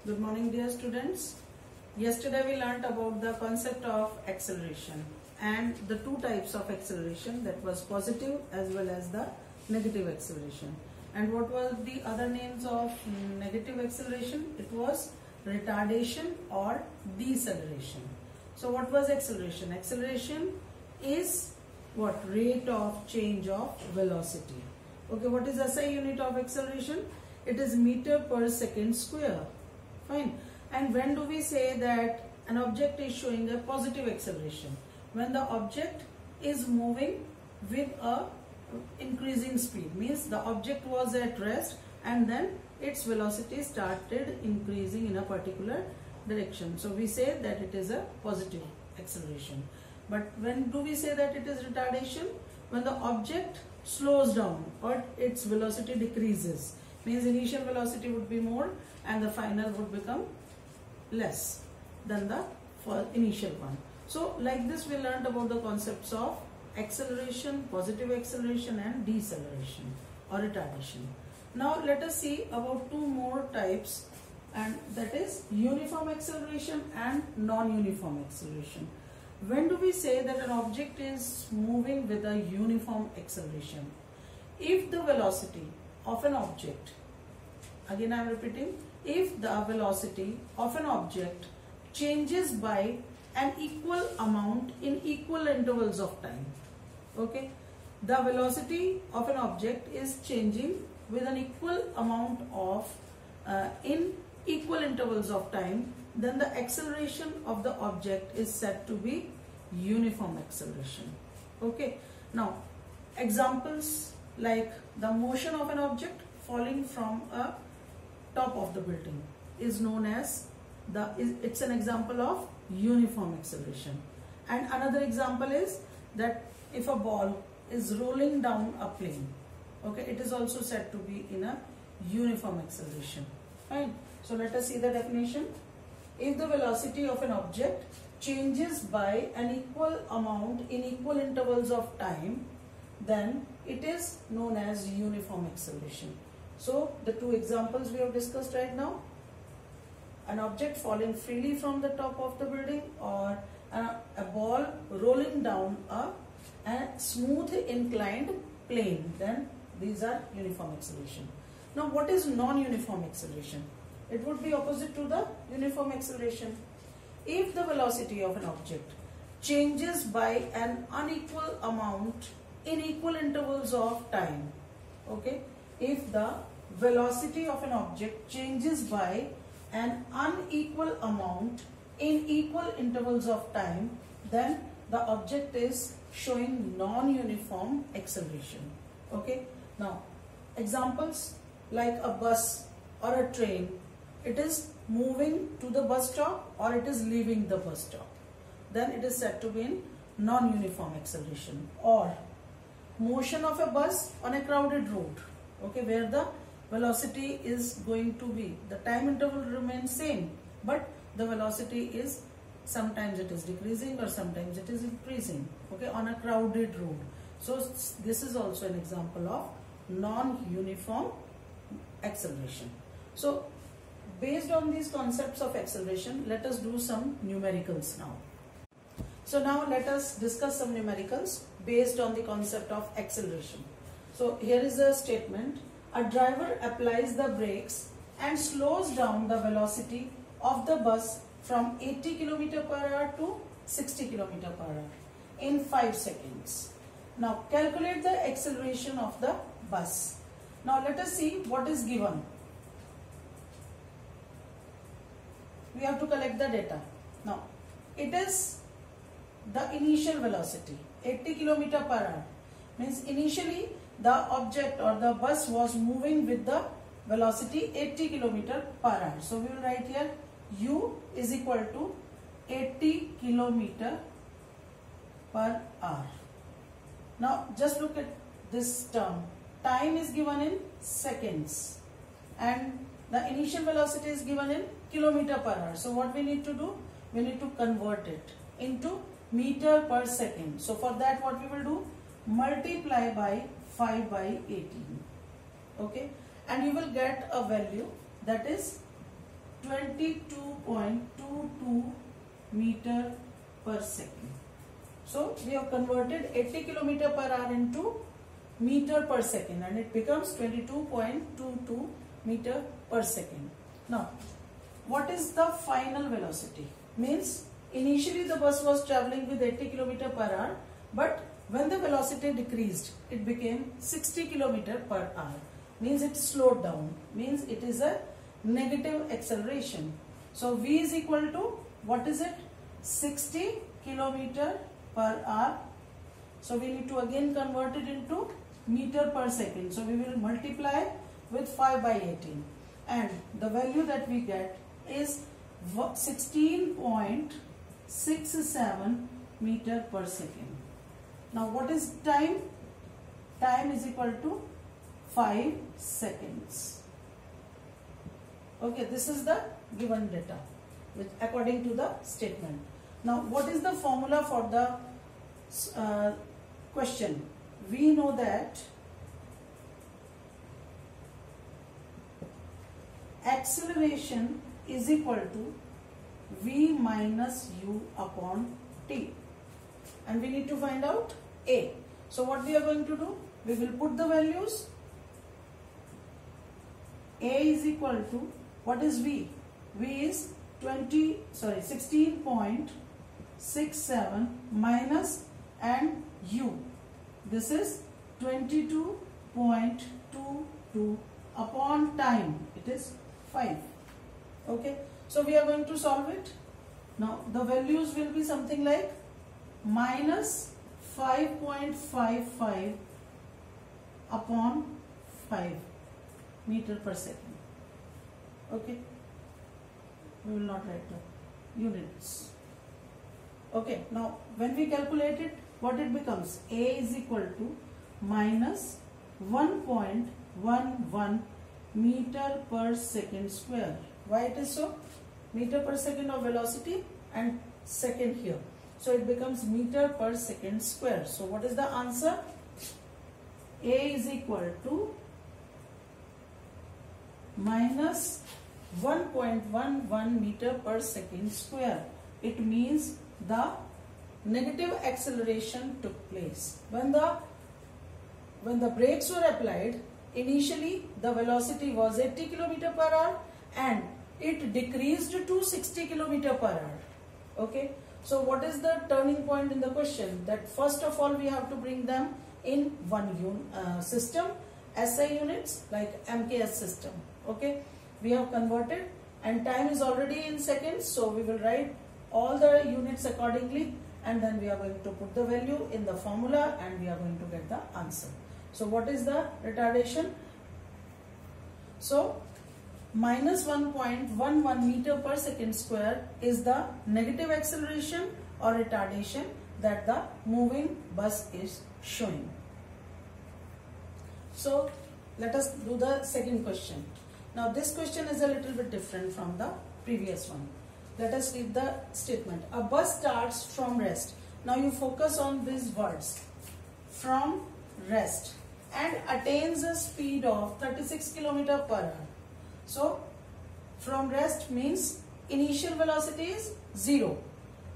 Good morning, dear students. Yesterday we learnt about the concept of acceleration and the two types of acceleration, that was positive as well as the negative acceleration. And what were the other names of negative acceleration? It was retardation or deceleration. So what was acceleration? Acceleration is what? Rate of change of velocity. Okay, what is SI unit of acceleration? It is meter per second square. Fine. And when do we say that an object is showing a positive acceleration? When the object is moving with a increasing speed, means the object was at rest and then its velocity started increasing in a particular direction. So we say that it is a positive acceleration. But when do we say that it is retardation? When the object slows down or its velocity decreases. Means initial velocity would be more and the final would become less than the initial one. So like this we learned about the concepts of acceleration, positive acceleration and deceleration or retardation. Now let us see about two more types, and that is uniform acceleration and non-uniform acceleration. When do we say that an object is moving with a uniform acceleration? If the velocity of an object, again I am repeating, if the velocity of an object changes by an equal amount in equal intervals of time. Okay, the velocity of an object is changing with an equal amount of in equal intervals of time, then the acceleration of the object is said to be uniform acceleration. Okay, now examples like the motion of an object falling from a top of the building is known as it's an example of uniform acceleration. And another example is that if a ball is rolling down a plane, okay, it is also said to be in a uniform acceleration. Fine. So let us see the definition. If the velocity of an object changes by an equal amount in equal intervals of time, then it is known as uniform acceleration. So the two examples we have discussed right now, an object falling freely from the top of the building or a ball rolling down a smooth inclined plane, then these are uniform acceleration. Now what is non-uniform acceleration? It would be opposite to the uniform acceleration. If the velocity of an object changes by an unequal amount in equal intervals of time, okay, if the velocity of an object changes by an unequal amount in equal intervals of time, then the object is showing non-uniform acceleration. Okay, now examples like a bus or a train, it is moving to the bus stop or it is leaving the bus stop, then it is said to be in non-uniform acceleration. Or motion of a bus on a crowded road, okay, where the velocity is going to be, the time interval remains same, but the velocity is, sometimes it is decreasing or sometimes it is increasing, okay, on a crowded road. So this is also an example of non-uniform acceleration. So based on these concepts of acceleration, let us do some numericals now. So now let us discuss some numericals based on the concept of acceleration. So here is a statement. A driver applies the brakes and slows down the velocity of the bus from 80 km per hour to 60 km per hour in 5 seconds. Now calculate the acceleration of the bus. Now let us see what is given. We have to collect the data. Now it is the initial velocity 80 km per hour, means initially the object or the bus was moving with the velocity 80 km per hour. So we will write here u is equal to 80 km per hour. Now just look at this term. Time is given in seconds and the initial velocity is given in kilometer per hour. So what we need to do? We need to convert it into meter per second. So for that what we will do? Multiply by 5 by 18. Okay, and you will get a value that is 22.22 meter per second. So we have converted 80 kilometer per hour into meter per second, and it becomes 22.22 meter per second. Now, what is the final velocity? Means initially the bus was traveling with 80 kilometer per hour, but when the velocity decreased, it became 60 kilometer per hour. Means it slowed down. Means it is a negative acceleration. So V is equal to, what is it? 60 kilometer per hour. So we need to again convert it into meter per second. So we will multiply with 5 by 18. And the value that we get is 16.67 meter per second. Now what is time? Time is equal to 5 seconds. Okay, this is the given data according to the statement. Now what is the formula for the question? We know that acceleration is equal to V minus U upon T, and we need to find out A. So what we are going to do? We will put the values. A is equal to, what is V? V is 16.67 minus, and U, this is 22.22 upon time, it is 5. Okay, so we are going to solve it. Now the values will be something like minus 5.55 upon 5 meter per second. Okay, we will not write the units. Okay, now when we calculate it, what it becomes? A is equal to minus 1.11 meter per second square. Why it is so? Meter per second of velocity and second here. So it becomes meter per second square. So what is the answer? A is equal to minus 1.11 meter per second square. It means the negative acceleration took place. When the brakes were applied, initially the velocity was 80 km per hour and it decreased to 60 km per hour. Okay. So what is the turning point in the question? That first of all we have to bring them in one system, SI units like MKS system. Okay. We have converted and time is already in seconds. So we will write all the units accordingly, and then we are going to put the value in the formula and we are going to get the answer. So what is the retardation? So minus 1.11 meter per second square is the negative acceleration or retardation that the moving bus is showing. So let us do the second question. Now this question is a little bit different from the previous one. Let us read the statement. A bus starts from rest. Now you focus on these words. From rest and attains a speed of 36 km per hour. So from rest means initial velocity is 0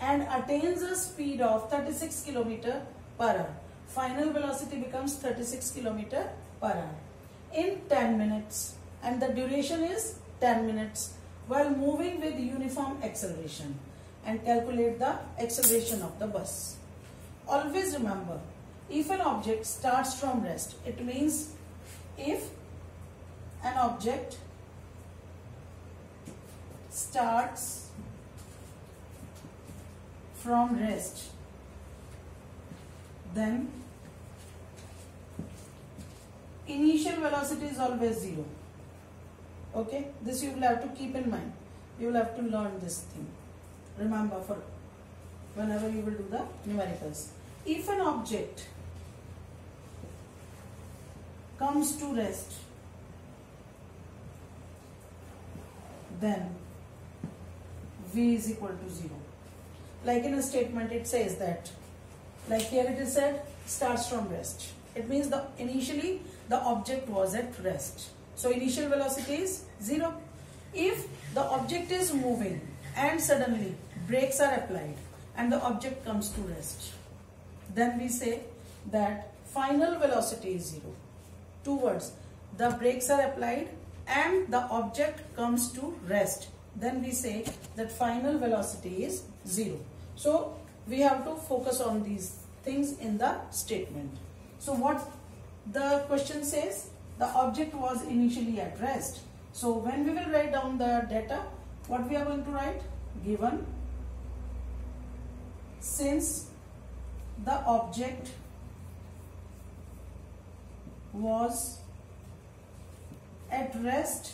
and attains a speed of 36 km per hour. Final velocity becomes 36 km per hour in 10 minutes, and the duration is 10 minutes while moving with uniform acceleration, and calculate the acceleration of the bus. Always remember, if an object starts from rest, it means if an object starts from rest, then initial velocity is always 0. Okay, this you will have to keep in mind. You will have to learn this thing. Remember for whenever you will do the numericals. If an object comes to rest, then V is equal to 0. Like in a statement it says that, like here it is said, starts from rest. It means initially the object was at rest. So initial velocity is 0. If the object is moving and suddenly brakes are applied and the object comes to rest, then we say that final velocity is 0. Two words, the brakes are applied and the object comes to rest, then we say that final velocity is 0. So we have to focus on these things in the statement. So what the question says, the object was initially at rest. So when we will write down the data, what we are going to write? Given, since the object was at rest,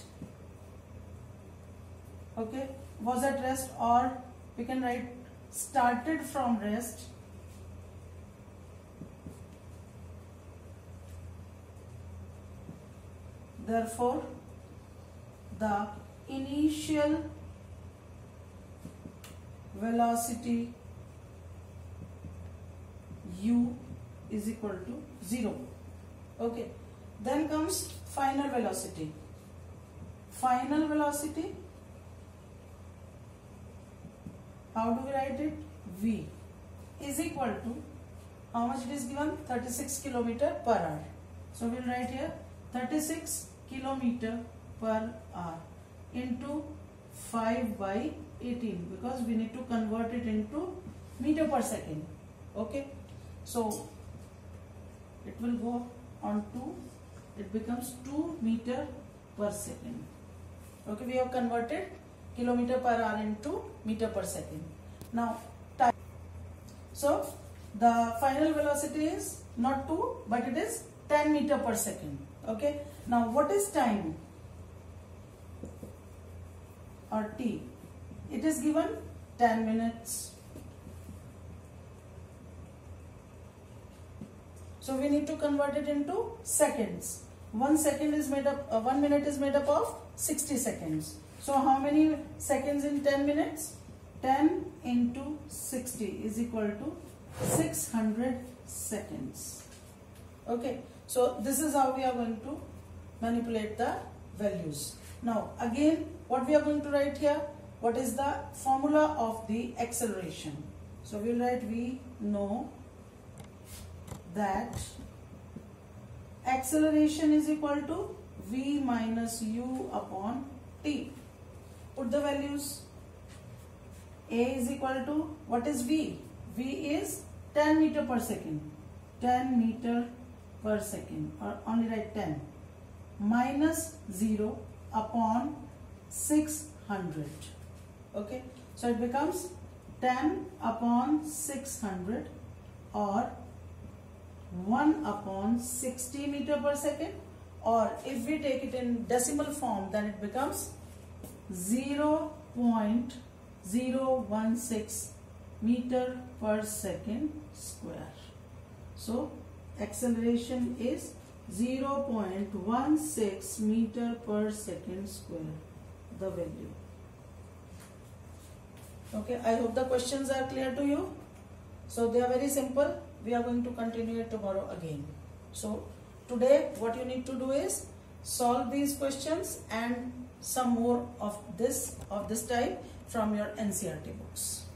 okay, was at rest, or we can write started from rest, therefore the initial velocity u is equal to 0. Okay, then comes final velocity. Final velocity, how do we write it? V is equal to, how much it is given? 36 km per hour. So we will write here 36 km per hour into 5 by 18, because we need to convert it into meter per second. Okay, so it will go on to, it becomes 2 meter per second. Okay, we have converted kilometer per hour into meter per second. Now time. So the final velocity is not 2 but it is 10 meter per second. Okay, now what is time or t? It is given 10 minutes. So we need to convert it into seconds. 1 second is made up, 1 minute is made up of 60 seconds. So how many seconds in 10 minutes? 10 into 60 is equal to 600 seconds. Okay, so this is how we are going to manipulate the values. Now again, what we are going to write here? What is the formula of the acceleration? So we will write, we know that acceleration is equal to v minus u upon t. Put the values. A is equal to, what is v? V is 10 meter per second. 10 meter per second, or only write 10, minus 0 upon 600. Okay, so it becomes 10 upon 600 or 1 upon 60 meter per second, or if we take it in decimal form, then it becomes 0.016 meter per second square. So acceleration is 0.16 meter per second square, the value. Okay, I hope the questions are clear to you. So they are very simple. We are going to continue it tomorrow again. So today what you need to do is solve these questions and some more of this type from your NCERT books.